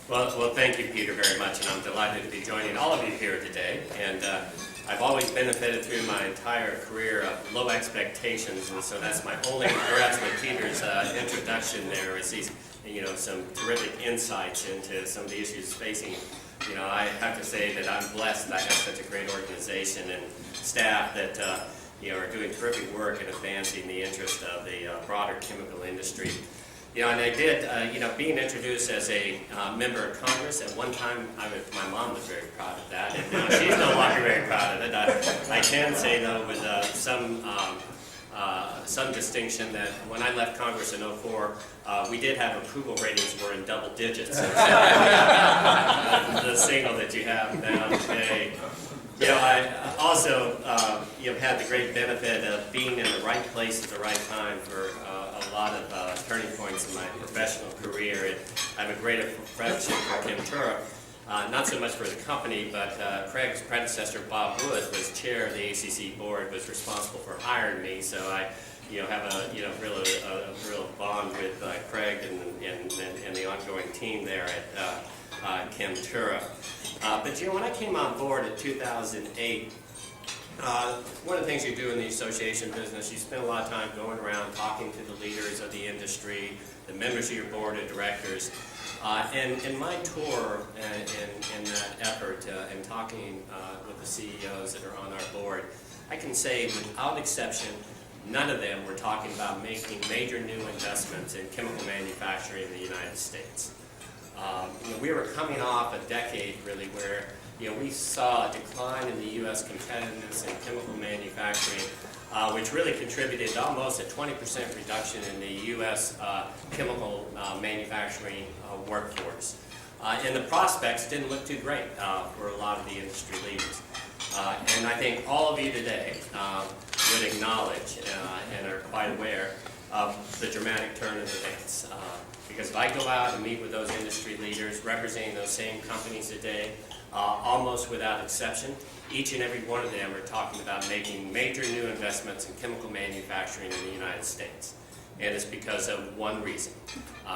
Well, thank you, Peter, very much, and I'm delighted to be joining all of you here today. And I've always benefited through my entire career of low expectations, and so that's my only regrets with Peter's introduction there is these, some terrific insights into some of the issues facing. I have to say that I'm blessed that I have such a great organization and staff that are doing terrific work in advancing the interest of the broader chemical industry. And I did, being introduced as a member of Congress, at one time, my mom was very proud of that, and she's no longer very proud of it. I can say, though, with some distinction, that when I left Congress in '04, we did have approval ratings were in double digits. The signal that you have now today. I also had the great benefit of being in the right place at the right time for a lot of turning points in my professional career. And I have a great friendship with Keynote, not so much for the company, but Craig's predecessor, Bob Wood, was chair of the ACC board, was responsible for hiring me. So I have a real bond with Craig and the ongoing team there at Chemtura. But when I came on board in 2008, one of the things you do in the association business, you spend a lot of time going around talking to the leaders of the industry, the members of your board of directors. And in my tour in that effort and talking with the CEOs that are on our board, I can say without exception, none of them were talking about making major new investments in chemical manufacturing in the United States. We were coming off a decade, really, where we saw a decline in the U.S. competitiveness in chemical manufacturing, which really contributed to almost a 20% reduction in the U.S. chemical manufacturing workforce. And the prospects didn't look too great for a lot of the industry leaders. And I think all of you today would acknowledge and are quite aware of the dramatic turn of events. Because if I go out and meet with those industry leaders representing those same companies today, almost without exception, each and every one of them are talking about making major new investments in chemical manufacturing in the United States. And it's because of one reason,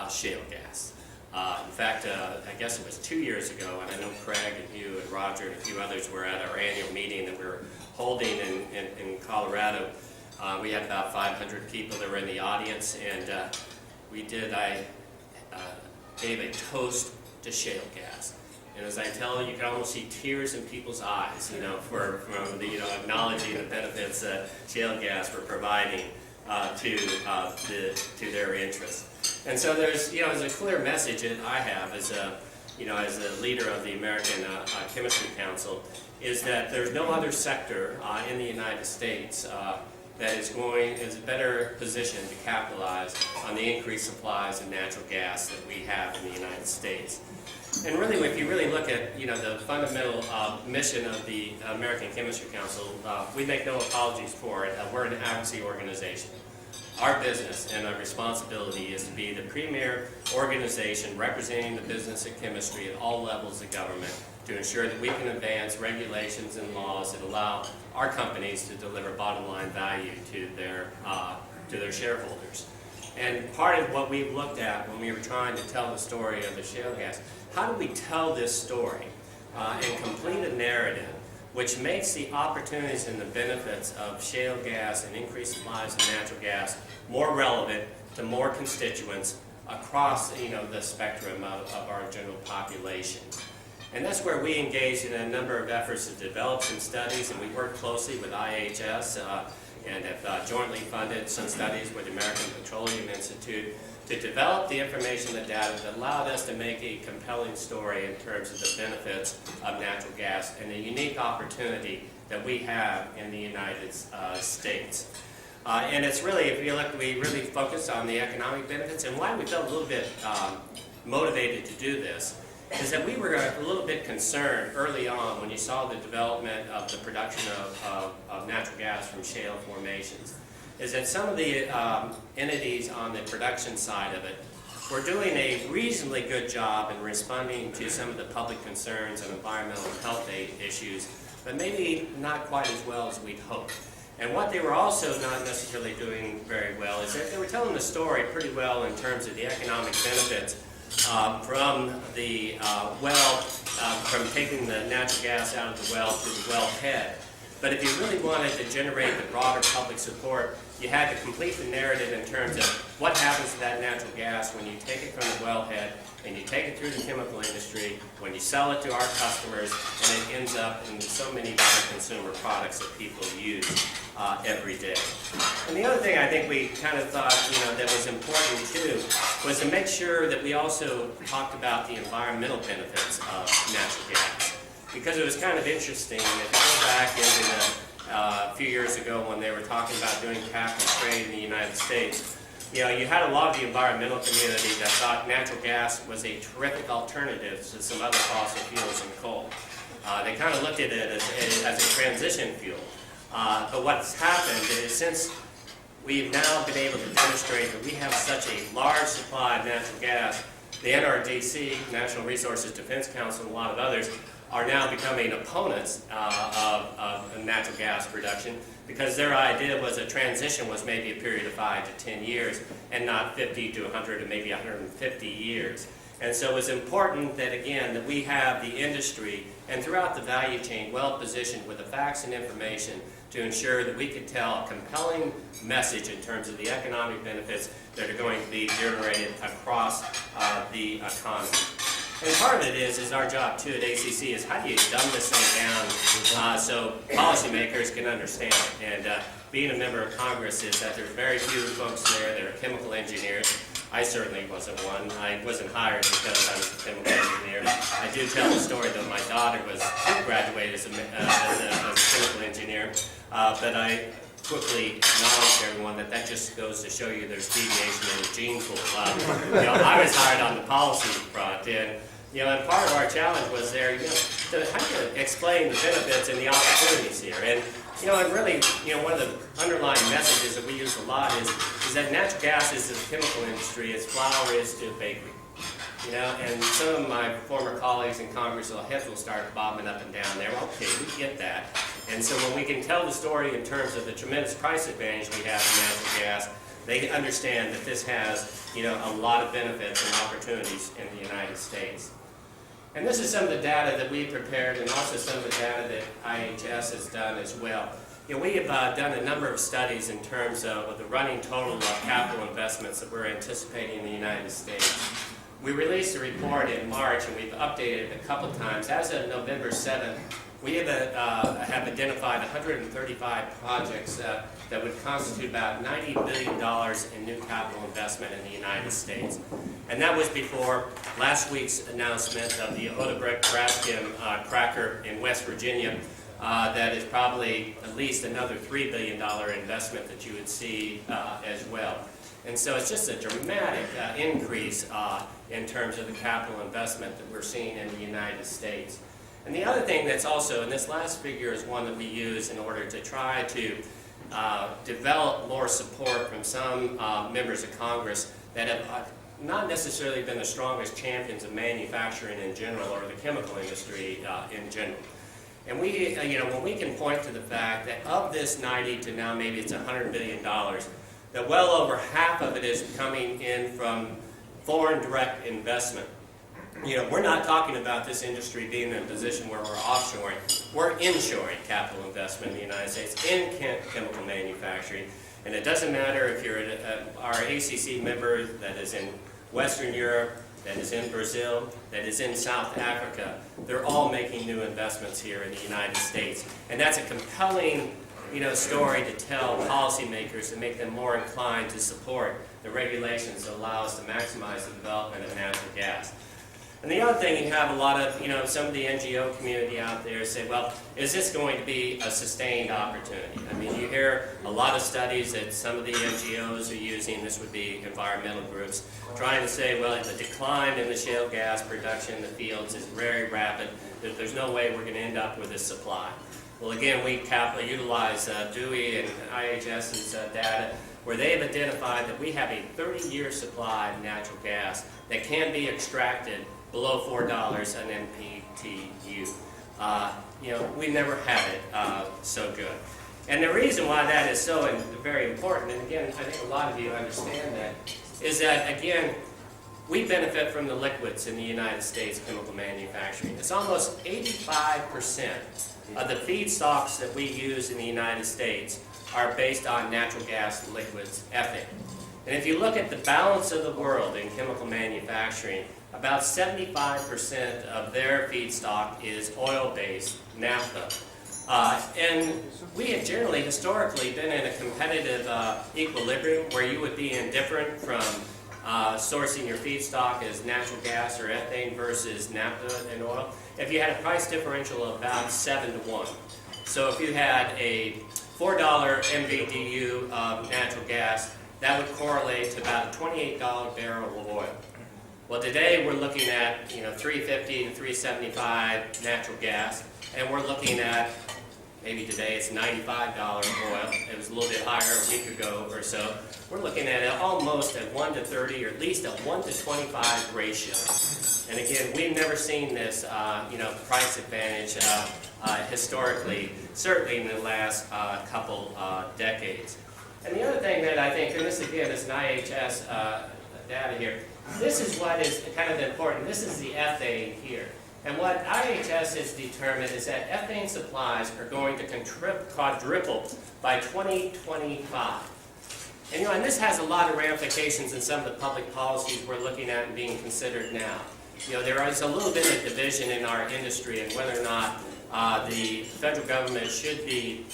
shale gas. In fact, I guess it was 2 years ago, and I know Craig and you and Roger and a few others were at our annual meeting that we were holding in Colorado. We had about 500 people that were in the audience, and I gave a toast to shale gas. And as I tell you, can almost see tears in people's eyes, from the, acknowledging the benefits that shale gas were providing to their interests. And so there's a clear message that I have as a leader of the American Chemistry Council, is that there's no other sector in the United States that is better positioned to capitalize on the increased supplies of natural gas that we have in the United States. And really, if you really look at the fundamental mission of the American Chemistry Council, we make no apologies for it. We're an advocacy organization. Our business and our responsibility is to be the premier organization representing the business of chemistry at all levels of government, to ensure that we can advance regulations and laws that allow our companies to deliver bottom line value to their shareholders. And part of what we looked at when we were trying to tell the story of the shale gas, how do we tell this story and complete a narrative which makes the opportunities and the benefits of shale gas and increased supplies of natural gas more relevant to more constituents across the spectrum of our general population. And that's where we engaged in a number of efforts to develop some studies, and we worked closely with IHS and have jointly funded some studies with the American Petroleum Institute to develop the information and data that allowed us to make a compelling story in terms of the benefits of natural gas and the unique opportunity that we have in the United States. And it's really, if you look, we really focused on the economic benefits, and why we felt a little bit motivated to do this is that we were a little bit concerned early on when you saw the development of the production of natural gas from shale formations, is that some of the entities on the production side of it were doing a reasonably good job in responding to some of the public concerns and environmental and health issues, but maybe not quite as well as we'd hoped. And what they were also not necessarily doing very well is that they were telling the story pretty well in terms of the economic benefits from the well, from taking the natural gas out of the well to the well head. But if you really wanted to generate the broader public support, you had to complete the narrative in terms of what happens to that natural gas when you take it from the wellhead and you take it through the chemical industry, when you sell it to our customers, and it ends up in so many different consumer products that people use every day. And the other thing I think we kind of thought, that was important too, was to make sure that we also talked about the environmental benefits of natural gas. Because it was kind of interesting, if you go back into a few years ago when they were talking about doing cap and trade in the United States, you had a lot of the environmental community that thought natural gas was a terrific alternative to some other fossil fuels and coal. They kind of looked at it as a transition fuel. But what's happened is since we've now been able to demonstrate that we have such a large supply of natural gas, the NRDC, National Resources Defense Council, and a lot of others are now becoming opponents of natural gas production, because their idea was a transition was maybe a period of 5 to 10 years and not 50 to 100 or maybe 150 years. And so it was important that, again, that we have the industry and throughout the value chain well positioned with the facts and information to ensure that we could tell a compelling message in terms of the economic benefits that are going to be generated across the economy. And part of it is our job too at ACC is how do you dumb this thing down so policymakers can understand it. And being a member of Congress is that there's very few folks there that are chemical engineers. I certainly wasn't one. I wasn't hired because I was a chemical engineer. I do tell the story though. My daughter graduated as a chemical engineer, but I quickly acknowledge to everyone that just goes to show you there's deviation in the gene pool. I was hired on the policy front, and and part of our challenge was there, how to explain the benefits and the opportunities here. And and really, one of the underlying messages that we use a lot is that natural gas is to the chemical industry as flour is to bakery. And some of my former colleagues in Congress, heads will start bobbing up and down there. Okay, we get that. And so when we can tell the story in terms of the tremendous price advantage we have in natural gas, they understand that this has, a lot of benefits and opportunities in the United States. And this is some of the data that we prepared and also some of the data that IHS has done as well. We have done a number of studies in terms of the running total of capital investments that we're anticipating in the United States. We released a report in March and we've updated it a couple times. As of November 7th, we have identified 135 projects that would constitute about $90 billion in new capital investment in the United States. And that was before last week's announcement of the Odebrecht-Braskem cracker in West Virginia. That is probably at least another $3 billion investment that you would see as well. And so it's just a dramatic increase in terms of the capital investment that we're seeing in the United States. And the other thing that's also, and this last figure is one that we use in order to try to develop more support from some members of Congress that have not necessarily been the strongest champions of manufacturing in general or the chemical industry in general. And we, when we can point to the fact that of this 90 to now maybe it's $100 billion, that well over half of it is coming in from foreign direct investment. We're not talking about this industry being in a position where we're offshoring. We're inshoring capital investment in the United States in chemical manufacturing. And it doesn't matter if you're our ACC member that is in Western Europe, that is in Brazil, that is in South Africa. They're all making new investments here in the United States. And that's a compelling story to tell policymakers to make them more inclined to support the regulations that allow us to maximize the development of natural gas. And the other thing, you have a lot of, some of the NGO community out there say, well, is this going to be a sustained opportunity? I mean, you hear a lot of studies that some of the NGOs are using, this would be environmental groups, trying to say, well, the decline in the shale gas production in the fields is very rapid. There's no way we're going to end up with this supply. Well, again, we utilize Dooley and IHS's data, where they have identified that we have a 30-year supply of natural gas that can be extracted below $4 an MMBtu. We never had it so good. And the reason why that is so very important, and again, I think a lot of you understand that, is that, again, we benefit from the liquids in the United States chemical manufacturing. It's almost 85% of the feedstocks that we use in the United States are based on natural gas liquids, ethane. And if you look at the balance of the world in chemical manufacturing, about 75% of their feedstock is oil-based, naphtha. And we have generally, historically, been in a competitive equilibrium where you would be indifferent from sourcing your feedstock as natural gas or ethane versus naphtha and oil. If you had a price differential of about 7-to-1. So if you had a $4 MBDU of natural gas, that would correlate to about a $28 barrel of oil. Well, today we're looking at $3.50 to $3.75 natural gas, and we're looking at, maybe today it's $95 oil. It was a little bit higher a week ago or so. We're looking at it almost at 1 to 30, or at least a 1 to 25 ratio. And again, we've never seen this, price advantage historically, certainly in the last couple decades. And the other thing that I think, and this again is an IHS data here, this is what is kind of important. This is the ethane here. And what IHS has determined is that ethane supplies are going to quadruple by 2025. And this has a lot of ramifications in some of the public policies we're looking at and being considered now. There is a little bit of division in our industry and whether or not the federal government should be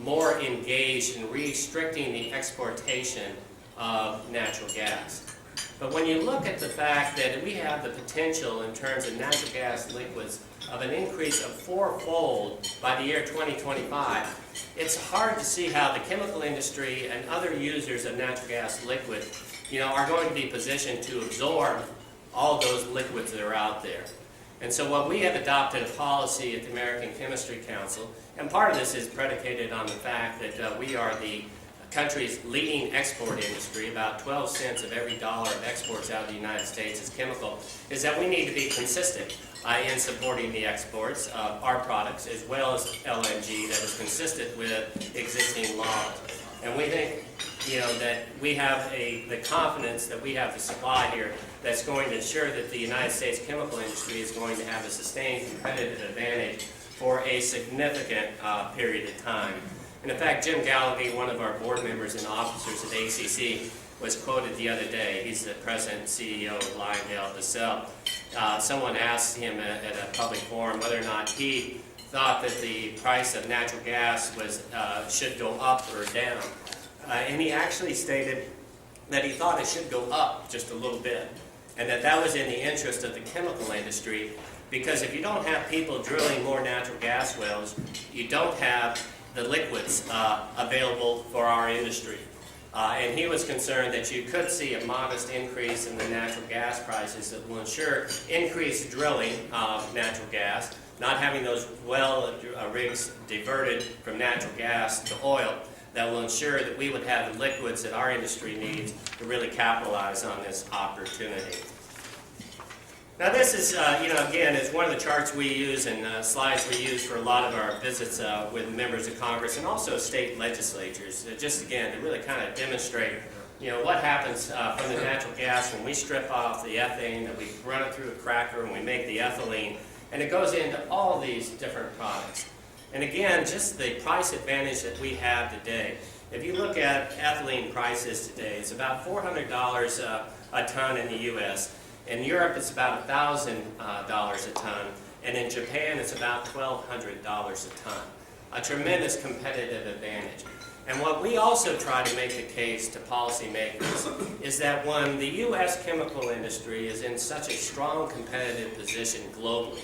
more engaged in restricting the exportation of natural gas. But when you look at the fact that we have the potential in terms of natural gas liquids of an increase of 4-fold by the year 2025, it's hard to see how the chemical industry and other users of natural gas liquid, are going to be positioned to absorb all those liquids that are out there. And so what we have adopted a policy at the American Chemistry Council, and part of this is predicated on the fact that we are the country's leading export industry. About 12 cents of every dollar of exports out of the United States is chemical, is that we need to be consistent in supporting the exports of our products as well as LNG that is consistent with existing laws. And we think that we have the confidence that we have the supply here that's going to ensure that the United States chemical industry is going to have a sustained competitive advantage for a significant period of time. And in fact, Jim Gallagher, one of our board members and officers at ACC, was quoted the other day. He's the president and CEO of LyondellBasell. Someone asked him at a public forum whether or not he thought that the price of natural gas should go up or down. And he actually stated that he thought it should go up just a little bit, and that was in the interest of the chemical industry, because if you don't have people drilling more natural gas wells, you don't have the liquids available for our industry. And he was concerned that you could see a modest increase in the natural gas prices that will ensure increased drilling of natural gas, not having those well rigs diverted from natural gas to oil, that will ensure that we would have the liquids that our industry needs to really capitalize on this opportunity. Now this is, again, is one of the charts we use and slides we use for a lot of our visits with members of Congress and also state legislatures, just again to really kind of demonstrate, what happens from the natural gas when we strip off the ethane, that we run it through a cracker and we make the ethylene, and it goes into all these different products. And again, just the price advantage that we have today. If you look at ethylene prices today, it's about $400 a ton in the U.S. In Europe, it's about $1,000 a ton. And in Japan, it's about $1,200 a ton. A tremendous competitive advantage. And what we also try to make the case to policymakers is that when the U.S. chemical industry is in such a strong competitive position globally,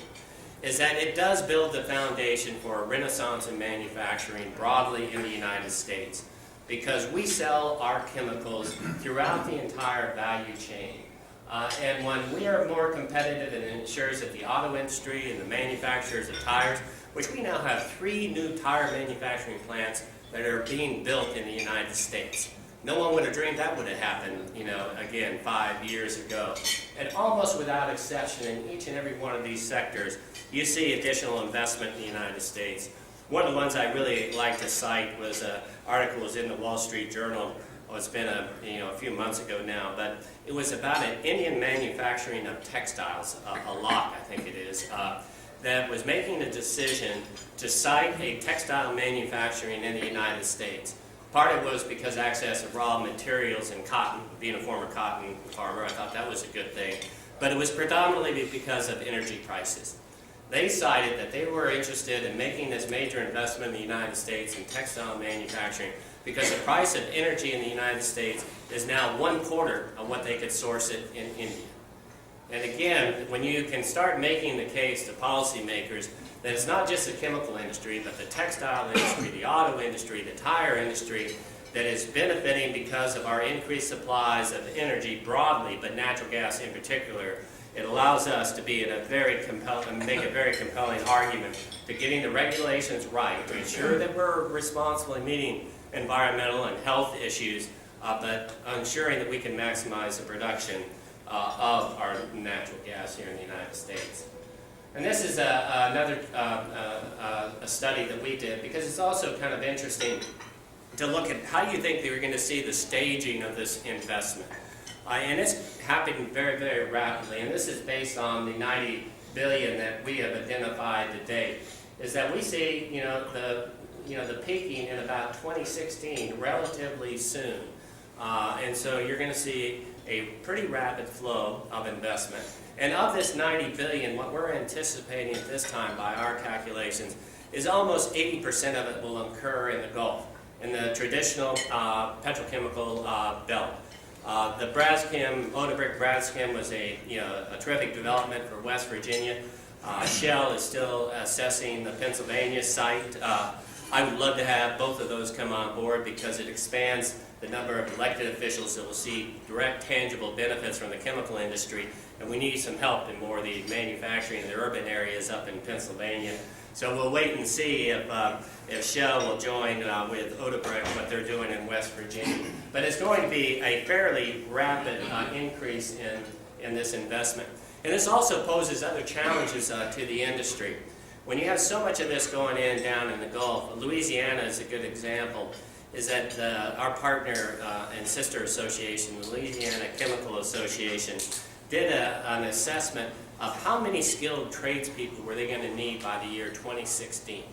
is that it does build the foundation for a renaissance in manufacturing broadly in the United States, because we sell our chemicals throughout the entire value chain. And when we are more competitive, it ensures that the auto industry and the manufacturers of tires, which we now have 3 new tire manufacturing plants that are being built in the United States. No one would have dreamed that would have happened, again, 5 years ago. And almost without exception, in each and every one of these sectors, you see additional investment in the United States. One of the ones I really like to cite was an article was in the Wall Street Journal well, it's been a few months ago now, but it was about an Indian manufacturing of textiles, a lot I think it is, that was making a decision to site a textile manufacturing in the United States. Part of it was because access of raw materials and cotton. Being a former cotton farmer, I thought that was a good thing. But it was predominantly because of energy prices. They decided that they were interested in making this major investment in the United States in textile manufacturing because the price of energy in the United States is now 1/4 of what they could source it in India. And again, when you can start making the case to policymakers that it's not just the chemical industry, but the textile industry, the auto industry, the tire industry that is benefiting because of our increased supplies of energy broadly, but natural gas in particular, it allows us to be in a very make a very compelling argument to getting the regulations right to ensure that we're responsibly meeting environmental and health issues, but ensuring that we can maximize the production of our natural gas here in the United States. And this is another study that we did because it's also kind of interesting to look at how you think they're going to see the staging of this investment. And it's happening very, very rapidly. And this is based on the $90 billion that we have identified to date. Is that we see, the peaking in about 2016, relatively soon. And so you're going to see a pretty rapid flow of investment. And of this $90 billion, what we're anticipating at this time by our calculations is almost 80% of it will occur in the Gulf, in the traditional petrochemical belt. The Braskem, Odebrecht Braskem was a terrific development for West Virginia. Shale is still assessing the Pennsylvania site. I would love to have both of those come on board because it expands the number of elected officials that will see direct, tangible benefits from the chemical industry, and we need some help in more of the manufacturing in the urban areas up in Pennsylvania. So we'll wait and see if Shale will join with Odebrecht, what they're doing in West Virginia. But it's going to be a fairly rapid increase in this investment. And this also poses other challenges to the industry. When you have so much of this going in down in the Gulf, Louisiana is a good example, is that our partner and sister association, the Louisiana Chemical Association, did an assessment of how many skilled tradespeople were they going to need by the year 2016.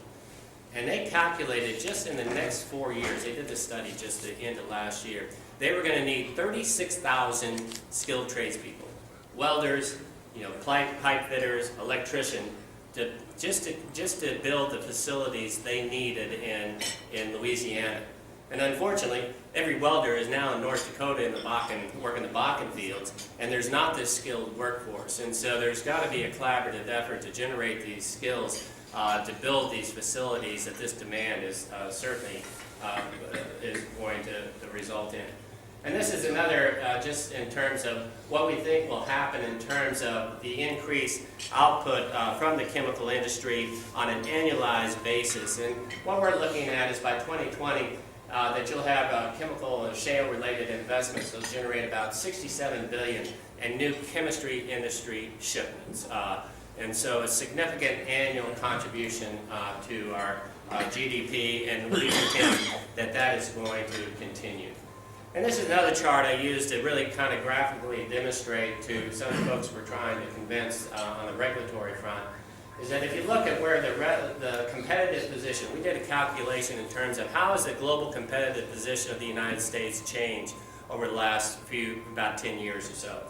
And they calculated just in the next 4 years, they did the study just the end of last year, they were going to need 36,000 skilled tradespeople, welders, pipe fitters, electricians, just to build the facilities they needed in Louisiana. And unfortunately, every welder is now in North Dakota in the Bakken, working the Bakken fields, and there's not this skilled workforce. And so there's got to be a collaborative effort to generate these skills to build these facilities that this demand is certainly is going to result in. And this is another, just in terms of what we think will happen in terms of the increased output from the chemical industry on an annualized basis. And what we're looking at is by 2020, that you'll have chemical and shale-related investments that will generate about $67 billion in new chemistry industry shipments. And so a significant annual contribution to our GDP, and we intend that is going to continue. And this is another chart I used to really kind of graphically demonstrate to some of the folks we're trying to convince on the regulatory front, is that if you look at where the competitive position, we did a calculation in terms of how has the global competitive position of the United States changed over the last about 10 years or so.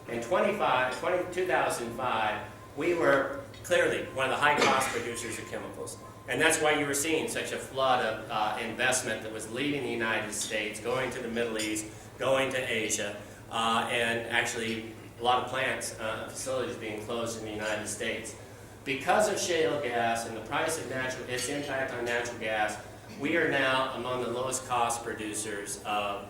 In 2005, we were clearly one of the high-cost producers of chemicals. And that's why you were seeing such a flood of investment that was leaving the United States, going to the Middle East, going to Asia, and actually a lot of plants, facilities being closed in the United States. Because of shale gas and the price of its impact on natural gas, we are now among the lowest cost producers of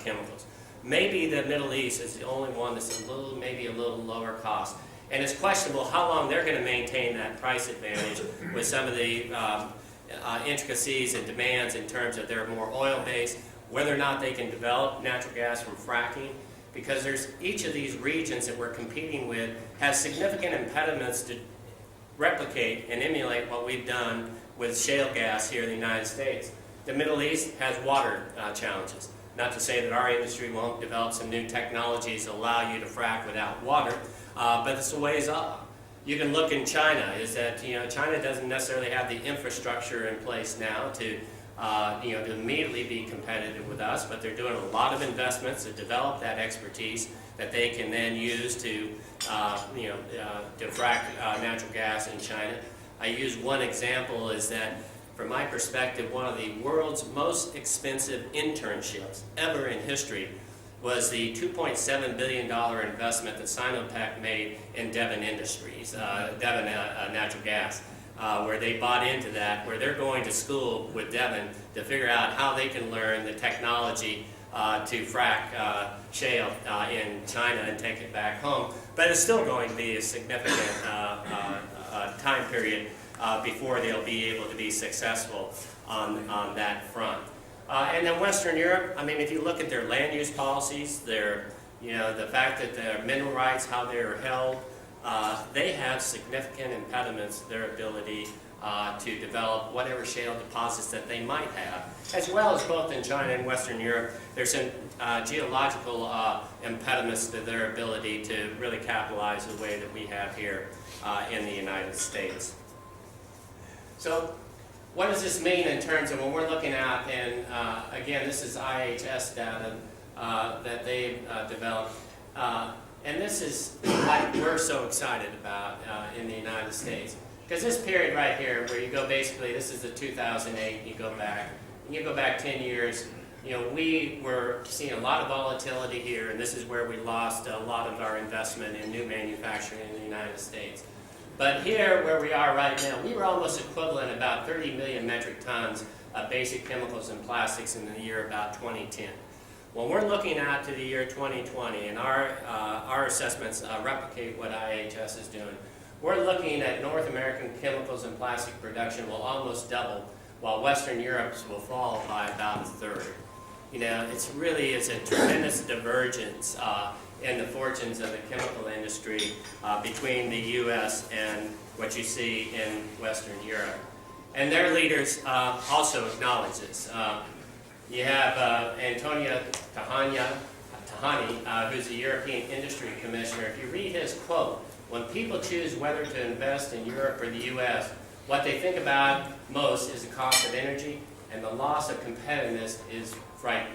chemicals. Maybe the Middle East is the only one that's maybe a little lower cost. And it's questionable how long they're going to maintain that price advantage with some of the intricacies and demands in terms of they're more oil-based, whether or not they can develop natural gas from fracking, because each of these regions that we're competing with has significant impediments to replicate and emulate what we've done with shale gas here in the United States. The Middle East has water challenges. Not to say that our industry won't develop some new technologies that allow you to frack without water, but it's a ways off. You can look in China, is that China doesn't necessarily have the infrastructure in place now to to immediately be competitive with us, but they're doing a lot of investments to develop that expertise that they can then use to frack natural gas in China. I use one example is that, from my perspective, one of the world's most expensive internships ever in history was the $2.7 billion investment that Sinopec made in Devon Industries, Devon Natural Gas, where they bought into that, where they're going to school with Devon to figure out how they can learn the technology to frack shale in China and take it back home. But it's still going to be a significant time period before they'll be able to be successful on that front. And then Western Europe, I mean, if you look at their land use policies, their, the fact that their mineral rights, how they're held, they have significant impediments to their ability to develop whatever shale deposits that they might have, as well as both in China and Western Europe. There's some geological impediments to their ability to really capitalize the way that we have here in the United States. So what does this mean in terms of when we're looking at, and again, this is IHS data that they've developed, and this is what we're so excited about in the United States. Because this period right here, where you go basically, this is the 2008, you go back 10 years, we were seeing a lot of volatility here, and this is where we lost a lot of our investment in new manufacturing in the United States. But here, where we are right now, we were almost equivalent about 30 million metric tons of basic chemicals and plastics in the year about 2010. When we're looking out to the year 2020, and our assessments replicate what IHS is doing, we're looking at North American chemicals and plastic production will almost double, while Western Europe's will fall by about a third. It's a tremendous divergence in the fortunes of the chemical industry between the U.S. and what you see in Western Europe. And their leaders also acknowledge this. You have Antonio Tajani, who's the European Industry Commissioner. If you read his quote, when people choose whether to invest in Europe or the U.S., what they think about most is the cost of energy, and the loss of competitiveness is frightening.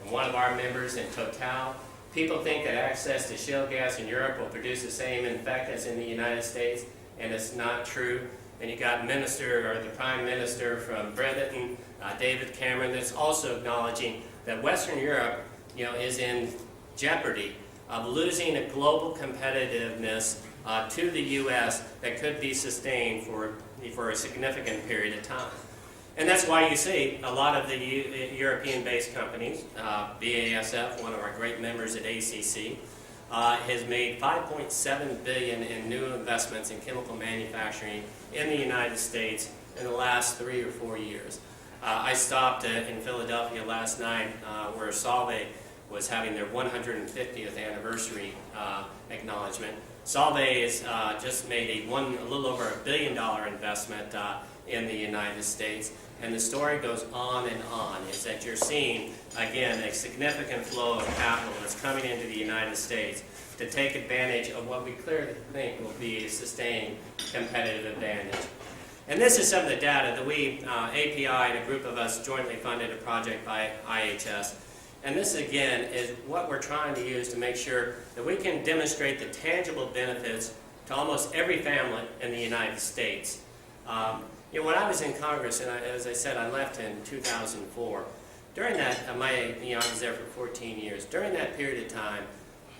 And one of our members in Total, people think that access to shale gas in Europe will produce the same effect as in the United States, and it's not true. And you got the Prime Minister from Britain, David Cameron, that's also acknowledging that Western Europe, is in jeopardy of losing a global competitiveness to the U.S. that could be sustained for a significant period of time. And that's why you see a lot of the European-based companies, BASF, one of our great members at ACC, has made $5.7 billion in new investments in chemical manufacturing in the United States in the last 3 or 4 years. I stopped in Philadelphia last night where Solvay was having their 150th anniversary acknowledgement. Solvay has just made a little over $1 billion investment in the United States. And the story goes on and on, is that you're seeing, again, a significant flow of capital that's coming into the United States to take advantage of what we clearly think will be a sustained competitive advantage. And this is some of the data that we, API and a group of us, jointly funded a project by IHS. And this, again, is what we're trying to use to make sure that we can demonstrate the tangible benefits to almost every family in the United States. When I was in Congress, and as I said, I left in 2004, during that, I was there for 14 years. During that period of time,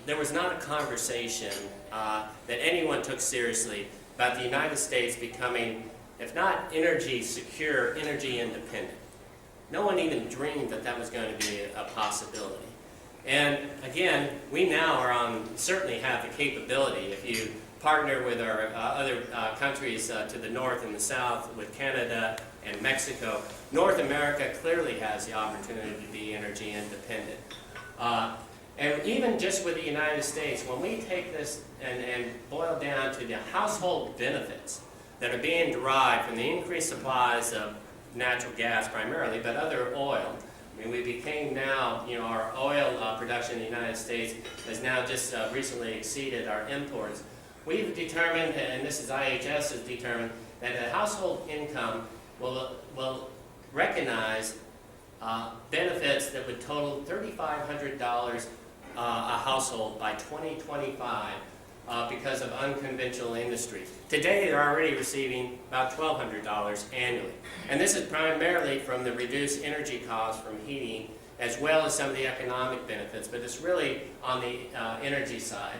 there was not a conversation that anyone took seriously about the United States becoming, if not energy secure, energy independent. No one even dreamed that that was going to be a possibility. And again, we now certainly have the capability, if you partner with our other countries to the north and the south, with Canada and Mexico, North America clearly has the opportunity to be energy independent. And even just with the United States, when we take this and boil down to the household benefits that are being derived from the increased supplies of natural gas primarily, but other oil. I mean, we became now, our oil production in the United States has now just recently exceeded our imports. We've determined, and this is IHS has determined, that a household income will recognize benefits that would total $3,500 a household by 2025 because of unconventional industry. Today, they're already receiving about $1,200 annually. And this is primarily from the reduced energy costs from heating, as well as some of the economic benefits, but it's really on the energy side.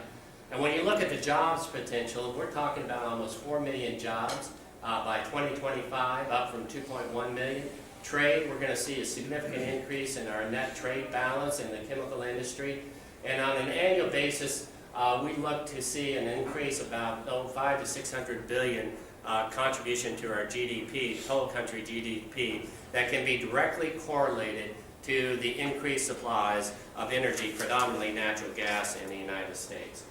And when you look at the jobs potential, we're talking about almost 4 million jobs by 2025, up from 2.1 million. Trade, we're going to see a significant increase in our net trade balance in the chemical industry. And on an annual basis, we look to see an increase about 5 to 600 billion contribution to our GDP, total country GDP, that can be directly correlated to the increased supplies of energy, predominantly natural gas in the United States.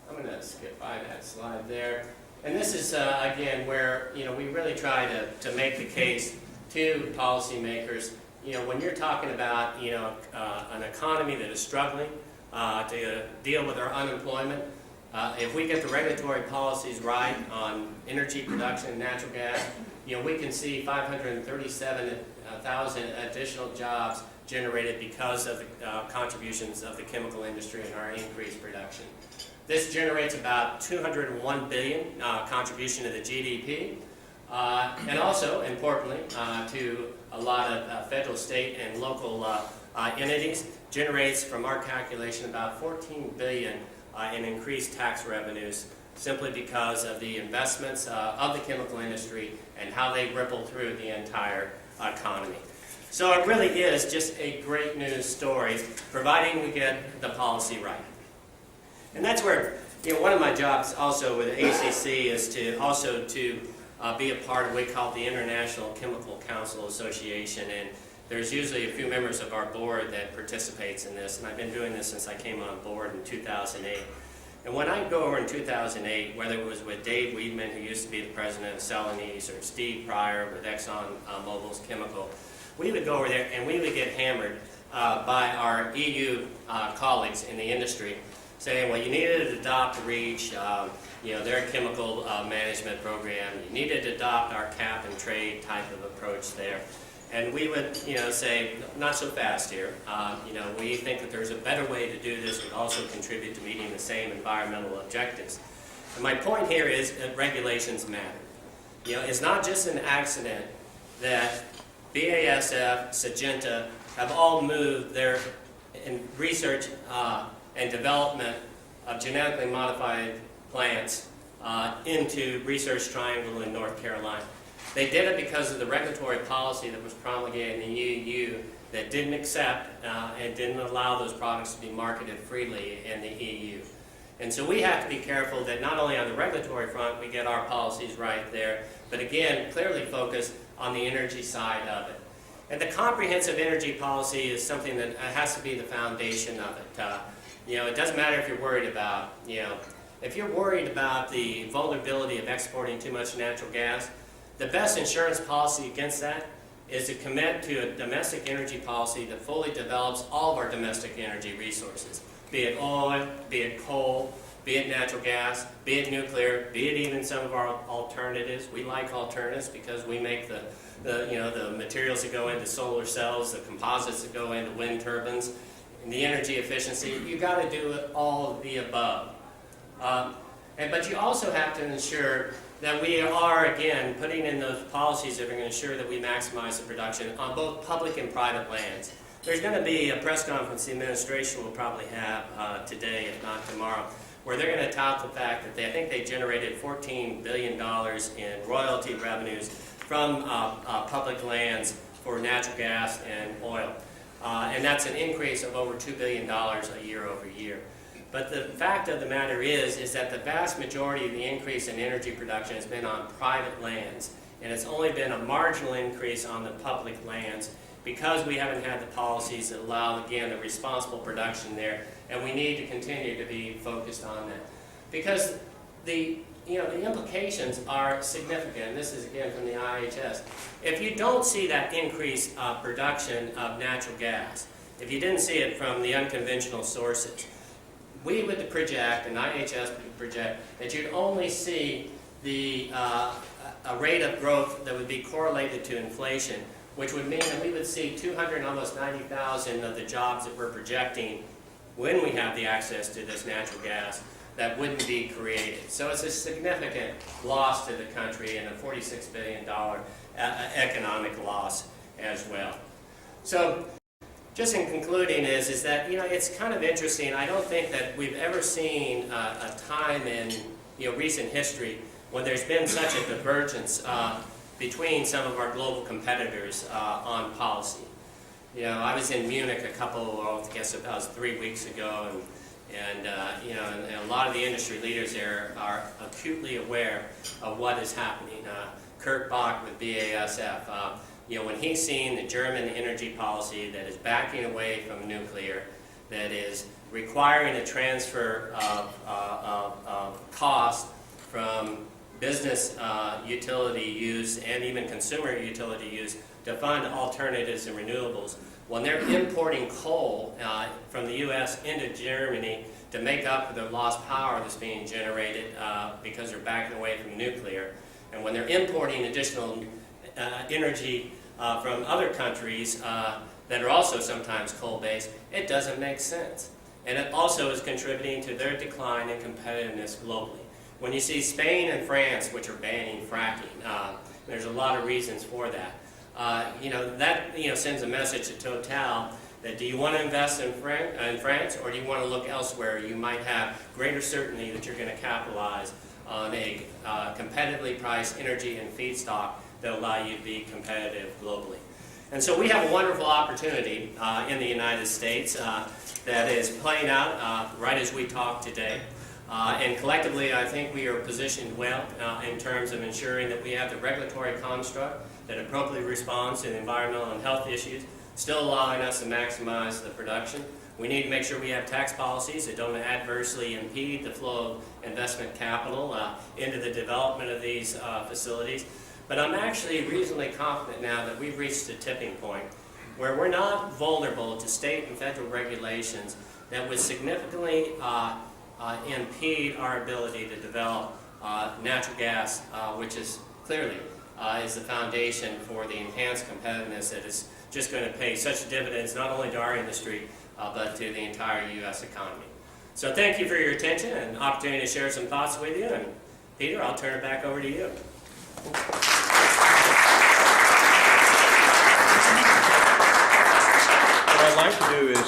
I'm going to skip by that slide there. And this is, again, where we really try to make the case to policymakers. When you're talking about an economy that is struggling to deal with our unemployment, if we get the regulatory policies right on energy production and natural gas, we can see 537,000 additional jobs generated because of the contributions of the chemical industry and our increased production. This generates about $201 billion contribution to the GDP, and also, importantly, to a lot of federal, state, and local entities. Generates, from our calculation, about $14 billion in increased tax revenues, simply because of the investments of the chemical industry and how they ripple through the entire economy. So it really is just a great news story, providing we get the policy right. And that's where, one of my jobs also with ACC is to be a part of what we call the International Chemical Council Association. And there's usually a few members of our board that participates in this, and I've been doing this since I came on board in 2008. And when I go over in 2008, whether it was with Dave Weidman, who used to be the president of Celanese, or Steve Pryor with ExxonMobil's Chemical, we would go over there and we would get hammered by our EU colleagues in the industry, saying, well, you needed to adopt REACH, their chemical management program. You needed to adopt our cap and trade type of approach there. And we would, say, not so fast here. We think that there's a better way to do this would also contribute to meeting the same environmental objectives. And my point here is that regulations matter. It's not just an accident that BASF, Syngenta have all moved their research and development of genetically modified plants into Research Triangle in North Carolina. They did it because of the regulatory policy that was promulgated in the EU that didn't accept and didn't allow those products to be marketed freely in the EU. And so we have to be careful that not only on the regulatory front we get our policies right there, but again, clearly focus on the energy side of it. And the comprehensive energy policy is something that has to be the foundation of it. It doesn't matter if you're worried about, if you're worried about the vulnerability of exporting too much natural gas, the best insurance policy against that is to commit to a domestic energy policy that fully develops all of our domestic energy resources, be it oil, be it coal, be it natural gas, be it nuclear, be it even some of our alternatives. We like alternatives because we make the materials that go into solar cells, the composites that go into wind turbines, and the energy efficiency. You've got to do it all of the above. But you also have to ensure that we are, again, putting in those policies that are going to ensure that we maximize the production on both public and private lands. There's going to be a press conference the administration will probably have today, if not tomorrow, where they're going to tout the fact that I think they generated $14 billion in royalty revenues from public lands for natural gas and oil. And that's an increase of over $2 billion a year over year. But the fact of the matter is that the vast majority of the increase in energy production has been on private lands, and it's only been a marginal increase on the public lands because we haven't had the policies that allow, again, the responsible production there, and we need to continue to be focused on that. Because the the implications are significant. This is again from the IHS. If you don't see that increased production of natural gas, if you didn't see it from the unconventional sources, we would project, and IHS would project, that you'd only see a rate of growth that would be correlated to inflation, which would mean that we would see 290,000 of the jobs that we're projecting when we have the access to this natural gas that wouldn't be created. So it's a significant loss to the country and a $46 billion economic loss as well. So just in concluding is that, it's kind of interesting. I don't think that we've ever seen a time in, recent history when there's been such a divergence between some of our global competitors on policy. I was in Munich I guess about 3 weeks ago, and a lot of the industry leaders there are acutely aware of what is happening. Kurt Bach with BASF, when he's seen the German energy policy that is backing away from nuclear, that is requiring a transfer of cost from business utility use and even consumer utility use to fund alternatives and renewables, when they're importing coal from the U.S. into Germany to make up for the lost power that's being generated because they're backing away from nuclear, and when they're importing additional energy from other countries that are also sometimes coal-based, it doesn't make sense. And it also is contributing to their decline in competitiveness globally. When you see Spain and France, which are banning fracking, there's a lot of reasons for that. That sends a message to Total that do you want to invest in France, or do you want to look elsewhere? You might have greater certainty that you're going to capitalize on a competitively priced energy and feedstock that will allow you to be competitive globally. And so we have a wonderful opportunity in the United States that is playing out right as we talk today. And collectively, I think we are positioned well in terms of ensuring that we have the regulatory construct that appropriately responds to the environmental and health issues, still allowing us to maximize the production. We need to make sure we have tax policies that don't adversely impede the flow of investment capital into the development of these facilities. But I'm actually reasonably confident now that we've reached a tipping point where we're not vulnerable to state and federal regulations that would significantly impede our ability to develop natural gas, which is clearly is the foundation for the enhanced competitiveness that is just going to pay such dividends not only to our industry but to the entire U.S. economy. So thank you for your attention and opportunity to share some thoughts with you. And Peter, I'll turn it back over to you. What I'd like to do is